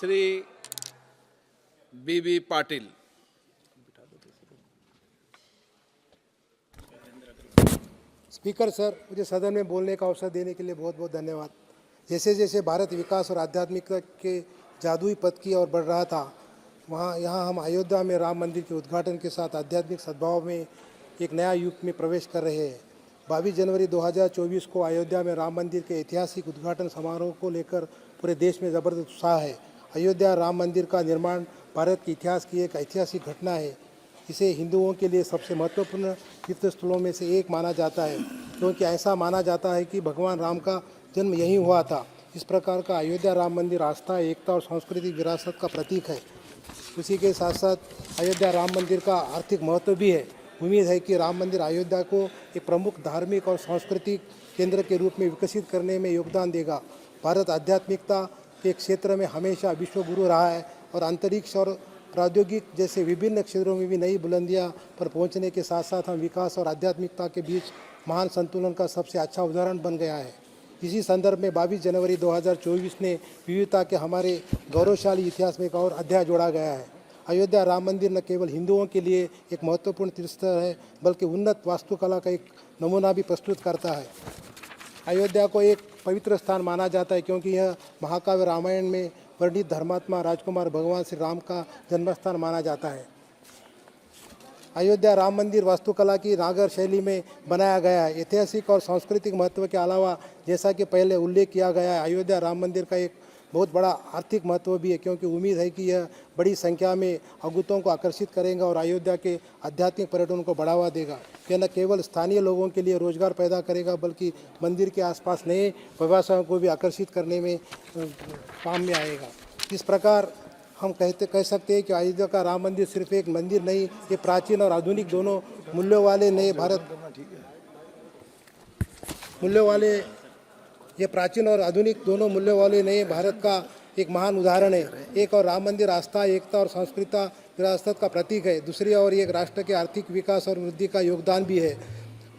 श्री बीबी Patil. Speaker sir, मुझे सदन में बोलने का अवसर देने के लिए बहुत बहुत धन्यवाद। जैसे जैसे भारत विकास और आध्यात्मिकता के जादुई पथ की ओर बढ़ रहा था, यहाँ हम अयोध्या में राम मंदिर के उद्घाटन के साथ आध्यात्मिक सद्भाव में एक नया युग में प्रवेश कर रहे हैं। 22 जनवरी 2024 को अयोध्या में राम मंदिर के ऐतिहासिक उद्घाटन समारोह को लेकर पूरे देश में ज़बरदस्त उत्साह है। अयोध्या राम मंदिर का निर्माण भारत के इतिहास की एक ऐतिहासिक घटना है। इसे हिंदुओं के लिए सबसे महत्वपूर्ण तीर्थ स्थलों में से एक माना जाता है, क्योंकि ऐसा माना जाता है कि भगवान राम का जन्म यहीं हुआ था। इस प्रकार का अयोध्या राम मंदिर आस्था, एकता और सांस्कृतिक विरासत का प्रतीक है। उसी के साथ साथ अयोध्या राम मंदिर का आर्थिक महत्व भी है। उम्मीद है कि राम मंदिर अयोध्या को एक प्रमुख धार्मिक और सांस्कृतिक केंद्र के रूप में विकसित करने में योगदान देगा। भारत आध्यात्मिकता के क्षेत्र में हमेशा विश्वगुरु रहा है और अंतरिक्ष और प्रौद्योगिक जैसे विभिन्न क्षेत्रों में भी नई बुलंदियां पर पहुंचने के साथ साथ हम विकास और आध्यात्मिकता के बीच महान संतुलन का सबसे अच्छा उदाहरण बन गया है। इसी संदर्भ में 22 जनवरी 2024 ने विविधता के हमारे गौरवशाली इतिहास में एक और अध्याय जोड़ा गया है। अयोध्या राम मंदिर न केवल हिंदुओं के लिए एक महत्वपूर्ण तीर्थस्थल है, बल्कि उन्नत वास्तुकला का एक नमूना भी प्रस्तुत करता है। अयोध्या को एक पवित्र स्थान माना जाता है, क्योंकि यह महाकाव्य रामायण में वर्णित धर्मात्मा राजकुमार भगवान श्री राम का जन्मस्थान माना जाता है। अयोध्या राम मंदिर वास्तुकला की नागर शैली में बनाया गया है। ऐतिहासिक और सांस्कृतिक महत्व के अलावा, जैसा कि पहले उल्लेख किया गया है, अयोध्या राम मंदिर का एक बहुत बड़ा आर्थिक महत्व भी है, क्योंकि उम्मीद है कि यह बड़ी संख्या में अगुतों को आकर्षित करेगा और अयोध्या के आध्यात्मिक पर्यटन को बढ़ावा देगा। यह न केवल स्थानीय लोगों के लिए रोजगार पैदा करेगा, बल्कि मंदिर के आसपास नए व्यवसायों को भी आकर्षित करने में काम में आएगा। इस प्रकार हम कह सकते हैं कि अयोध्या का राम मंदिर सिर्फ एक मंदिर नहीं, ये प्राचीन और आधुनिक दोनों मूल्यों वाले नए भारत का एक महान उदाहरण है। एक और राम मंदिर आस्था, एकता और सांस्कृतिक विरासत का प्रतीक है। दूसरी ओर एक राष्ट्र के आर्थिक विकास और वृद्धि का योगदान भी है।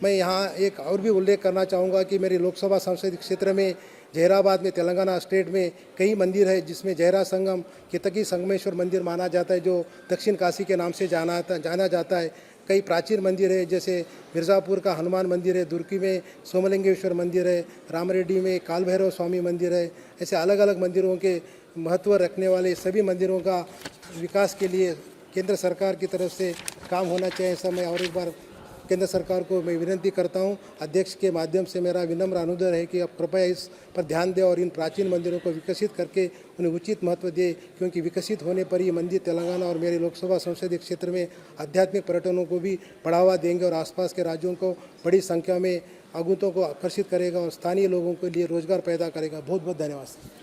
मैं यहाँ एक और भी उल्लेख करना चाहूँगा कि मेरी लोकसभा संसदीय क्षेत्र में जहराबाद में तेलंगाना स्टेट में कई मंदिर है, जिसमें जहरा संगम केतकी संगमेश्वर मंदिर माना जाता है, जो दक्षिण काशी के नाम से जाना जाता है। कई प्राचीन मंदिर है, जैसे मिर्ज़ापुर का हनुमान मंदिर है, दुर्की में सोमलिंगेश्वर मंदिर है, रामरेड्डी में काल भैरव स्वामी मंदिर है। ऐसे अलग अलग मंदिरों के महत्व रखने वाले सभी मंदिरों का विकास के लिए केंद्र सरकार की तरफ से काम होना चाहिए। ऐसा मैं और एक बार केंद्र सरकार को मैं विनती करता हूं। अध्यक्ष के माध्यम से मेरा विनम्र अनुरोध है कि आप कृपया इस पर ध्यान दें और इन प्राचीन मंदिरों को विकसित करके उन्हें उचित महत्व दें, क्योंकि विकसित होने पर ये मंदिर तेलंगाना और मेरे लोकसभा संसदीय क्षेत्र में आध्यात्मिक पर्यटनों को भी बढ़ावा देंगे और आसपास के राज्यों को बड़ी संख्या में आगंतुकों को आकर्षित करेगा और स्थानीय लोगों के लिए रोजगार पैदा करेगा। बहुत बहुत धन्यवाद।